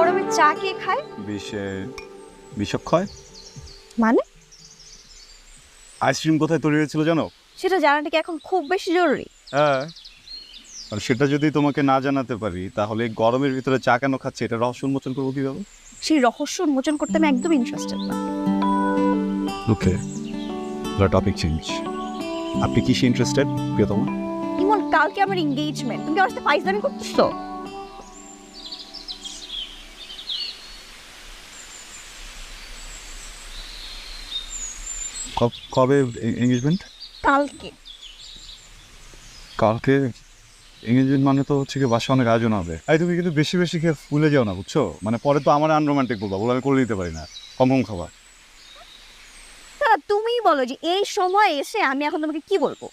গরমে চা কে খায়? বিষক্ষয়। মানে আইসক্রিম কোথায় তৈরি হয়েছিল জানো? সেটা জানাটা কি এখন খুব বেশি জরুরি? হ্যাঁ, আর সেটা যদি তোমাকে না জানাতে পারি তাহলে গরমের ভিতরে চা কেন খাচ্ছে এটা রহস্য উন্মোচন করবো কিভাবে? সেই রহস্য উন্মোচন করতে আমি একদম ইন্টারেস্টেড না। ওকে, টপিক চেঞ্জ। আপনি কিসে ইন্টারেস্টেড প্রিয়তমা? ইমন, কালকে আমার এঙ্গেজমেন্ট, তুমি আমার সাথে ফাইজলামি করতেছো? কবে এঙ্গেজমেন্ট? কালকে। কালকে এঙ্গেজমেন্ট মানে তো হচ্ছে কি বাসা অনেক আয়োজন হবে। তুমি কিন্তু বেশি বেশি খেয়ে ফুলে যাও না, বুঝছো? মানে পরে তো আমার আনরোমান্টিক বলবা, বলে আমি করে দিতে পারি না। কম কম খাবার। তা তুমিই বলো যে এই সময় এসে আমি এখন তোমাকে কি বলবো?